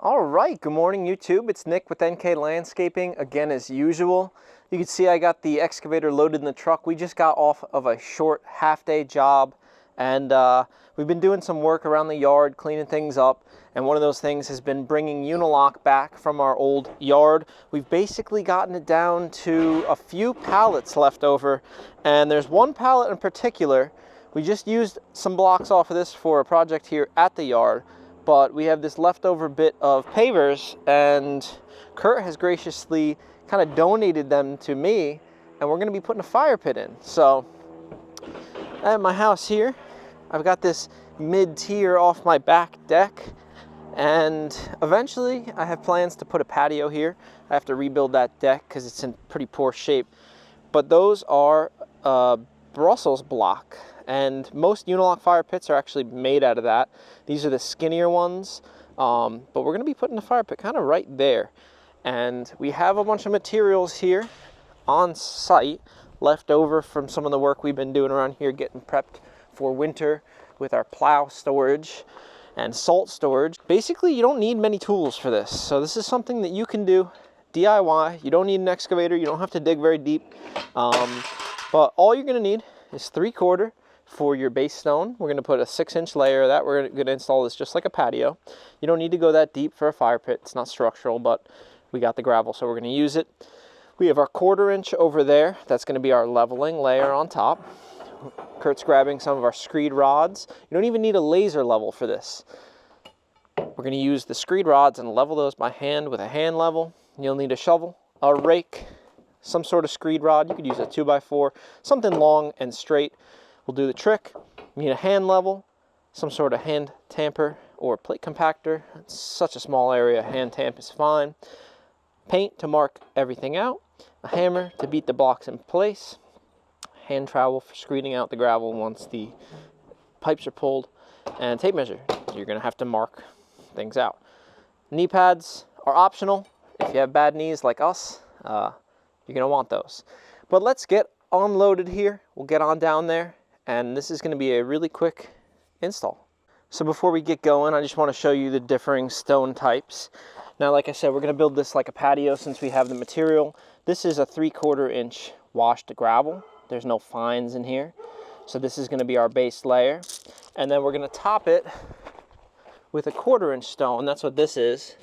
All right, good morning YouTube. It's Nick with NK Landscaping, again as usual. You can see I got the excavator loaded in the truck. We just got off of a short half-day job, and we've been doing some work around the yard, cleaning things up, and one of those things has been bringing Unilock back from our old yard. We've basically gotten it down to a few pallets left over, and there's one pallet in particular. We just used some blocks off of this for a project here at the yard, but we have this leftover bit of pavers, and Kurt has graciously kind of donated them to me, and we're going to be putting a fire pit in. So at my house here, I've got this mid-tier off my back deck, and eventually I have plans to put a patio here. I have to rebuild that deck because it's in pretty poor shape, but those are Brussels block, and most Unilock fire pits are actually made out of that. These are the skinnier ones, but we're going to be putting the fire pit kind of right there. And we have a bunch of materials here on site left over from some of the work we've been doing around here, getting prepped for winter with our plow storage and salt storage. Basically, you don't need many tools for this, so this is something that you can do DIY. You don't need an excavator, you don't have to dig very deep, but all you're going to need is 3/4 for your base stone. We're going to put a 6-inch layer of that. We're going to install this just like a patio. You don't need to go that deep for a fire pit. It's not structural, but we got the gravel, so we're going to use it. We have our 1/4 inch over there. That's going to be our leveling layer on top. Kurt's grabbing some of our screed rods. You don't even need a laser level for this. We're going to use the screed rods and level those by hand with a hand level. You'll need a shovel, a rake, some sort of screed rod. You could use a 2x4, something long and straight will do the trick. You need a hand level, some sort of hand tamper or plate compactor. It's such a small area, hand tamp is fine. Paint to mark everything out, a hammer to beat the blocks in place, hand trowel for screening out the gravel once the pipes are pulled, and a tape measure. You're going to have to mark things out. Knee pads are optional. If you have bad knees like us, you're going to want those. But let's get unloaded here. We'll get on down there, and this is going to be a really quick install. So before we get going, I just want to show you the differing stone types. Now, like I said, we're going to build this like a patio since we have the material. This is a 3/4 inch washed gravel. There's no fines in here. So this is going to be our base layer. And then we're going to top it with a 1/4 inch stone. That's what this is.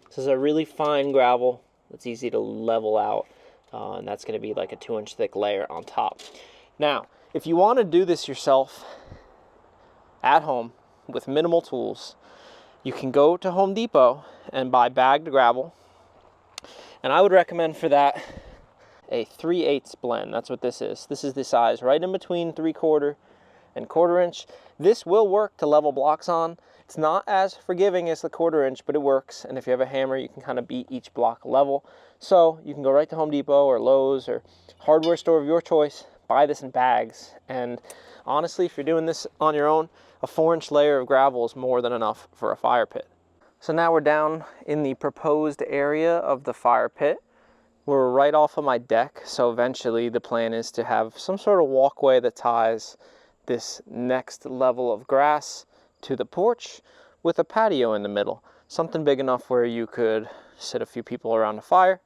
This is a really fine gravel that's easy to level out. And that's going to be like a 2-inch thick layer on top. Now, if you want to do this yourself at home with minimal tools, you can go to Home Depot and buy bagged gravel. And I would recommend for that a 3/8 blend. That's what this is. This is the size right in between 3/4 and 1/4 inch. This will work to level blocks on. It's not as forgiving as the 1/4 inch, but it works. And if you have a hammer, you can kind of beat each block level. So you can go right to Home Depot or Lowe's or hardware store of your choice, buy this in bags. And honestly, if you're doing this on your own, a 4-inch layer of gravel is more than enough for a fire pit. So now we're down in the proposed area of the fire pit. We're right off of my deck, so eventually the plan is to have some sort of walkway that ties this next level of grass to the porch with a patio in the middle. Something big enough where you could sit a few people around the fire.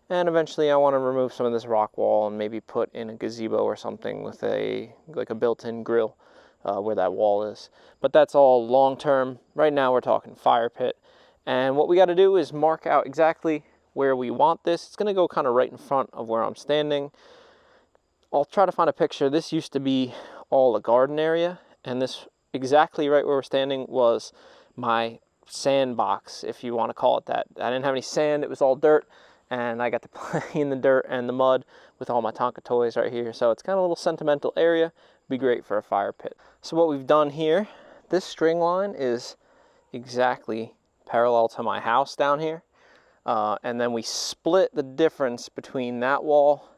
And eventually I want to remove some of this rock wall and maybe put in a gazebo or something with a built-in grill where that wall is. But that's all long term. Right now we're talking fire pit. And what we got to do is mark out exactly where we want this. It's going to go kind of right in front of where I'm standing. I'll try to find a picture. This used to be all a garden area, and this exactly right where we're standing was my sandbox, if you want to call it that. I didn't have any sand, it was all dirt, and I got to play in the dirt and the mud with all my Tonka toys right here. So it's kind of a little sentimental area. Be great for a fire pit. So what we've done here, this string line is exactly parallel to my house down here. And then we split the difference between that wall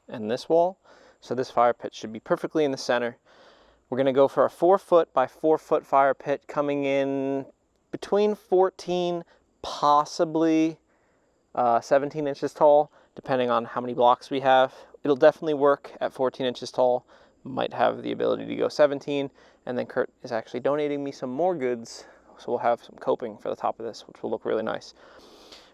and this wall. So this fire pit should be perfectly in the center. We're going to go for a 4-foot by 4-foot fire pit coming in between 14, possibly 17 inches tall, depending on how many blocks we have. It'll definitely work at 14 inches tall. Might have the ability to go 17. And then Kurt is actually donating me some more goods so we'll have some coping for the top of this, which will look really nice.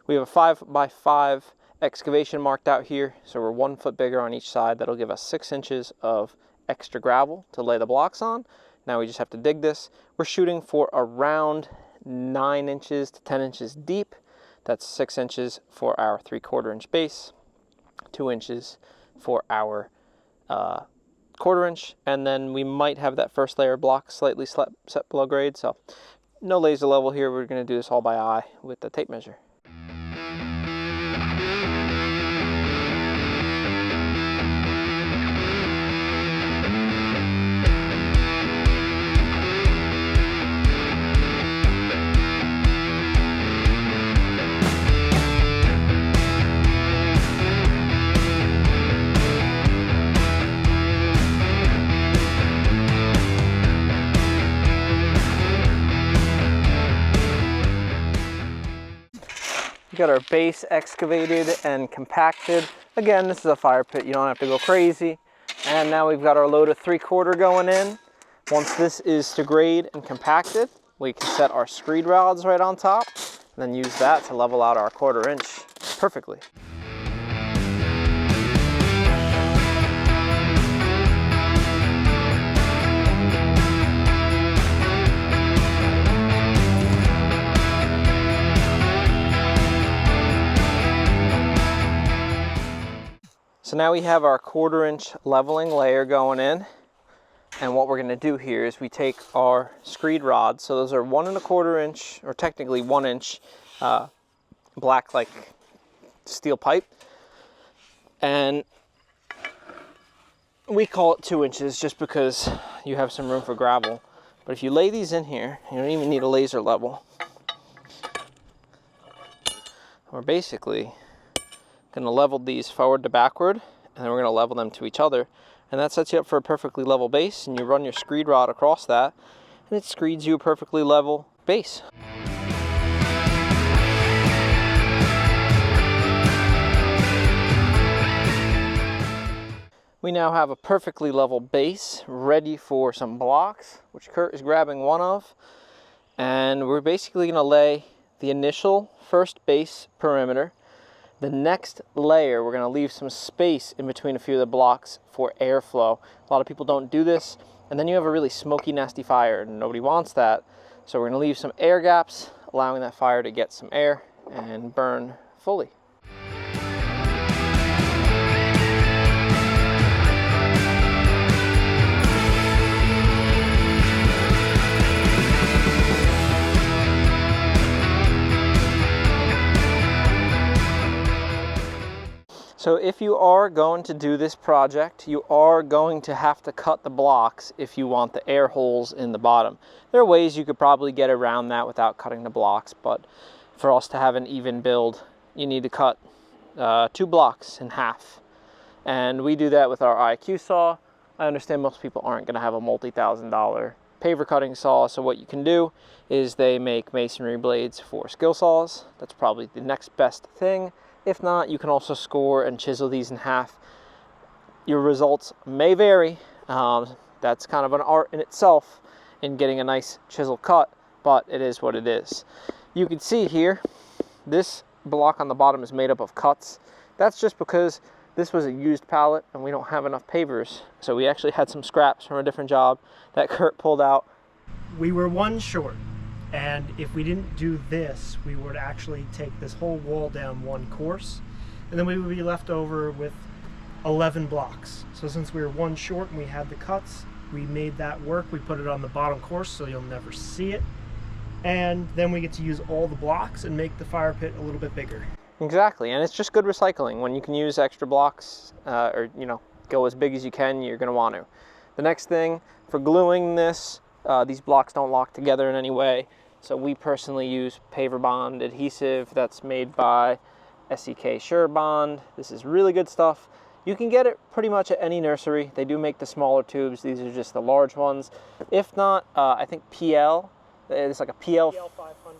We have a 5x5 excavation marked out here, so we're 1 foot bigger on each side. That'll give us 6 inches of extra gravel to lay the blocks on. Now we just have to dig this. We're shooting for around 9 inches to 10 inches deep. That's 6 inches for our 3/4 inch base, 2 inches for our 1/4 inch, and then we might have that first layer of block slightly set below grade. So no laser level here. We're going to do this all by eye with the tape measure. Got our base excavated and compacted. Again, this is a fire pit, you don't have to go crazy. And now we've got our load of 3/4 going in. Once this is to grade and compacted, we can set our screed rods right on top and then use that to level out our 1/4 inch perfectly. So now we have our 1/4 inch leveling layer going in, and what we're going to do here is we take our screed rods. So those are 1 1/4 inch, or technically 1 inch black like steel pipe, and we call it 2 inches just because you have some room for gravel. But if you lay these in here, you don't even need a laser level. We're basically going to level these forward to backward, and then we're going to level them to each other, and that sets you up for a perfectly level base. And you run your screed rod across that, and it screeds you a perfectly level base. We now have a perfectly level base ready for some blocks, which Kurt is grabbing one of, and we're basically going to lay the initial first base perimeter. The next layer, we're going to leave some space in between a few of the blocks for airflow. A lot of people don't do this, and then you have a really smoky, nasty fire, and nobody wants that. So we're going to leave some air gaps, allowing that fire to get some air and burn fully. So if you are going to do this project, you are going to have to cut the blocks if you want the air holes in the bottom. There are ways you could probably get around that without cutting the blocks, but for us to have an even build, you need to cut 2 blocks in half. And we do that with our IQ saw. I understand most people aren't going to have a multi-$1,000 paver cutting saw, so what you can do is they make masonry blades for skill saws. That's probably the next best thing. If not, you can also score and chisel these in half. Your results may vary. That's kind of an art in itself in getting a nice chisel cut, but it is what it is. You can see here, this block on the bottom is made up of cuts. That's just because this was a used pallet and we don't have enough pavers. So we actually had some scraps from a different job that Kurt pulled out. We were 1 short. And if we didn't do this, we would actually take this whole wall down 1 course, and then we would be left over with 11 blocks. So since we were 1 short and we had the cuts, we made that work. We put it on the bottom course so you'll never see it. And then we get to use all the blocks and make the fire pit a little bit bigger. Exactly, and it's just good recycling. When you can use extra blocks, or go as big as you can, you're going to want to. The next thing, for gluing this, these blocks don't lock together in any way. So we personally use paver bond adhesive that's made by SEK Surebond. This is really good stuff. You can get it pretty much at any nursery. They do make the smaller tubes. These are just the large ones. If not, I think PL, it's like a PL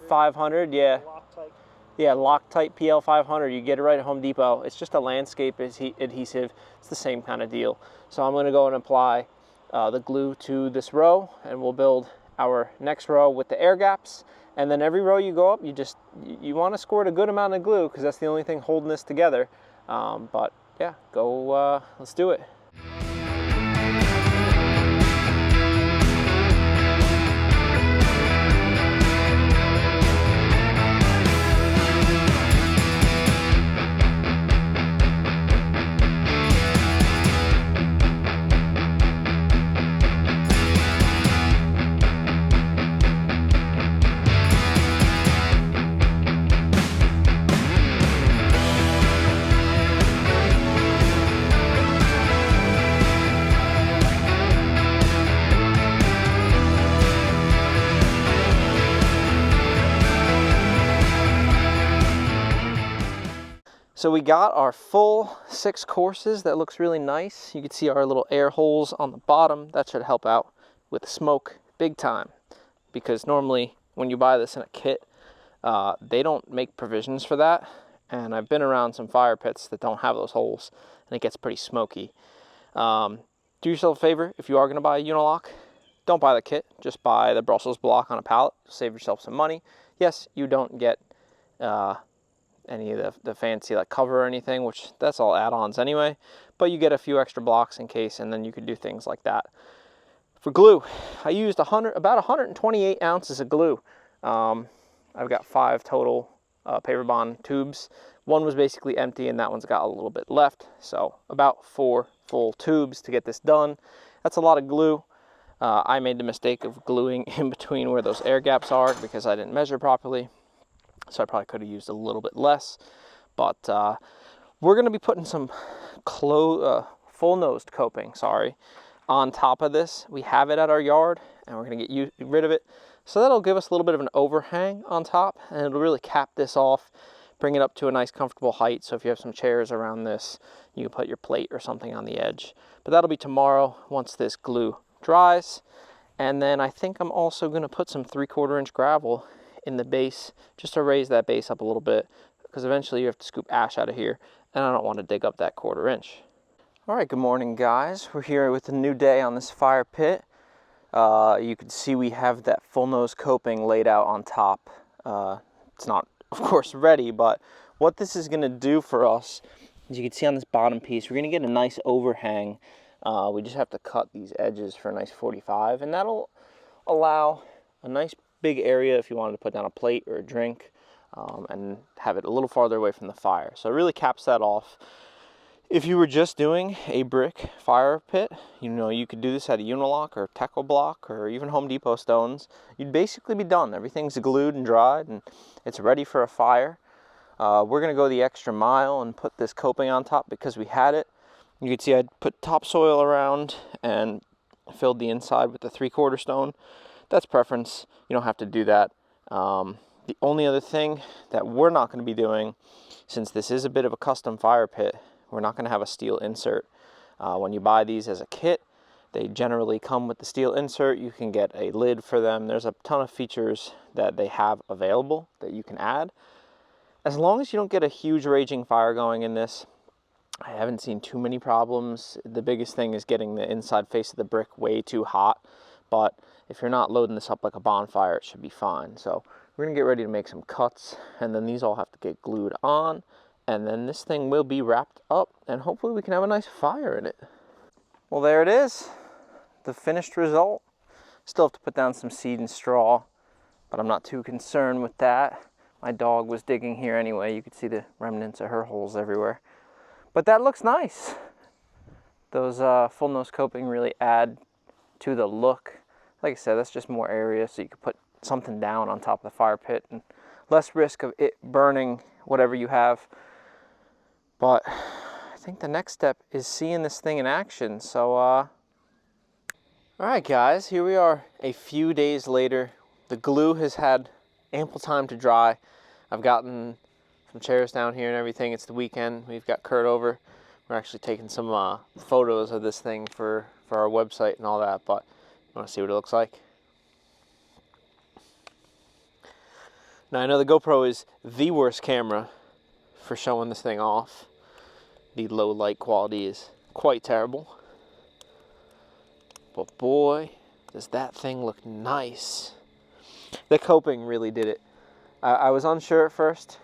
500, yeah. Loctite. Yeah, Loctite PL 500. You get it right at Home Depot. It's just a landscape adhesive. It's the same kind of deal. So I'm going to go and apply the glue to this row, and we'll build our next row with the air gaps. And then every row you go up, you want to squirt a good amount of glue because that's the only thing holding this together. But yeah, let's do it. So we got our full 6 courses. That looks really nice. You can see our little air holes on the bottom. That should help out with the smoke big time, because normally when you buy this in a kit, they don't make provisions for that. And I've been around some fire pits that don't have those holes, and it gets pretty smoky. Do yourself a favor, if you are going to buy a Unilock, don't buy the kit. Just buy the Brussels block on a pallet. Save yourself some money. Yes, you don't get any of the fancy like cover or anything, which that's all add-ons anyway, but you get a few extra blocks in case, and then you could do things like that. For glue, I used about 128 ounces of glue. I've got 5 total paver bond tubes. One was basically empty and that one's got a little bit left, so about 4 full tubes to get this done. That's a lot of glue. I made the mistake of gluing in between where those air gaps are because I didn't measure properly. So I probably could have used a little bit less, but we're going to be putting some full-nosed coping, on top of this. We have it at our yard, and we're going to get rid of it. So that'll give us a little bit of an overhang on top, and it'll really cap this off, bring it up to a nice comfortable height. So if you have some chairs around this, you can put your plate or something on the edge. But that'll be tomorrow once this glue dries. And then I think I'm also going to put some 3/4 inch gravel in the base just to raise that base up a little bit, because eventually you have to scoop ash out of here, and I don't want to dig up that 1/4 inch. All right, good morning guys. We're here with a new day on this fire pit. You can see we have that full nose coping laid out on top. It's not of course ready, but what this is going to do for us, as you can see on this bottom piece, we're going to get a nice overhang. We just have to cut these edges for a nice 45, and that'll allow a nice big area if you wanted to put down a plate or a drink, and have it a little farther away from the fire. So it really caps that off. If you were just doing a brick fire pit, you could do this at a Unilock or Teco block or even Home Depot stones. You'd basically be done. Everything's glued and dried and it's ready for a fire. We're going to go the extra mile and put this coping on top because we had it. You can see I put topsoil around and filled the inside with the 3/4 stone. That's preference. You don't have to do that. The only other thing that we're not going to be doing, since this is a bit of a custom fire pit, we're not going to have a steel insert. When you buy these as a kit, they generally come with the steel insert. You can get a lid for them. There's a ton of features that they have available that you can add. As long as you don't get a huge raging fire going in this, I haven't seen too many problems. The biggest thing is getting the inside face of the brick way too hot, but if you're not loading this up like a bonfire, it should be fine. So we're going to get ready to make some cuts, and then these all have to get glued on, and then this thing will be wrapped up, and hopefully we can have a nice fire in it. Well, there it is, the finished result. Still have to put down some seed and straw, but I'm not too concerned with that. My dog was digging here anyway. You could see the remnants of her holes everywhere. But that looks nice. Those full nose coping really add to the look. Like I said, that's just more area so you can put something down on top of the fire pit and less risk of it burning whatever you have. But I think the next step is seeing this thing in action. So all right guys, here we are a few days later. The glue has had ample time to dry. I've gotten some chairs down here and everything. It's the weekend. We've got Kurt over. We're actually taking some photos of this thing for our website and all that, but you want to see what it looks like? Now I know the GoPro is the worst camera for showing this thing off. The low light quality is quite terrible. But boy, Does that thing look nice? The coping really did it. I was unsure at first,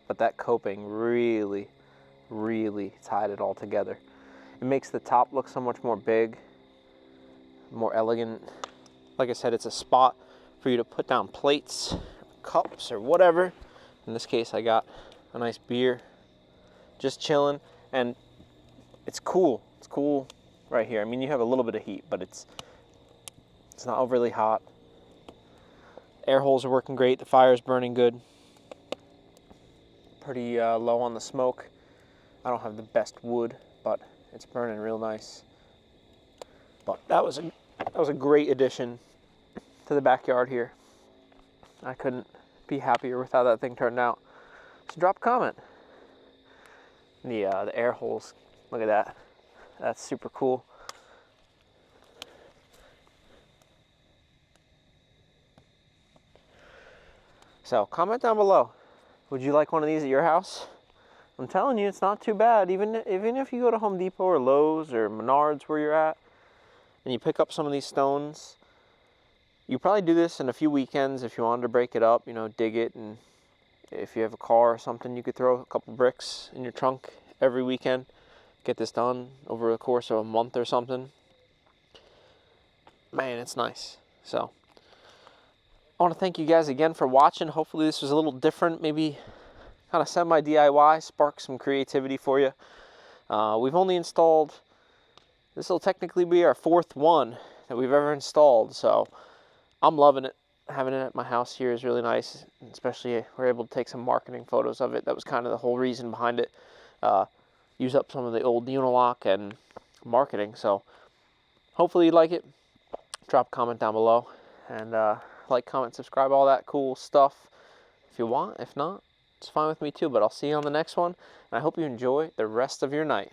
but that coping really, really tied it all together. It makes the top look so much more big, more elegant. Like I said, it's a spot for you to put down plates, cups, or whatever. In this case, I got a nice beer, just chilling, and it's cool. It's cool right here. I mean, you have a little bit of heat, but it's not overly hot. Air holes are working great. The fire's burning good. Pretty low on the smoke. I don't have the best wood, but it's burning real nice. But that was a great addition to the backyard here. I couldn't be happier with how that thing turned out. So drop a comment. The air holes, look at that. That's super cool. So comment down below. Would you like one of these at your house? I'm telling you, it's not too bad. Even if you go to Home Depot or Lowe's or Menards where you're at, and you pick up some of these stones, you probably do this in a few weekends if you wanted to break it up, you know, dig it, and if you have a car or something, you could throw a couple bricks in your trunk every weekend. Get this done over the course of a month or something. Man, it's nice. So I want to thank you guys again for watching. Hopefully this was a little different, maybe kind of semi-DIY, spark some creativity for you. We've only installed, this will technically be our 4th one that we've ever installed, so I'm loving it. Having it at my house here is really nice, especially we're able to take some marketing photos of it. That was kind of the whole reason behind it. Use up some of the old Unilock and marketing, so hopefully you like it. Drop a comment down below, and like, comment, subscribe, all that cool stuff if you want. If not, it's fine with me too, but I'll see you on the next one, and I hope you enjoy the rest of your night.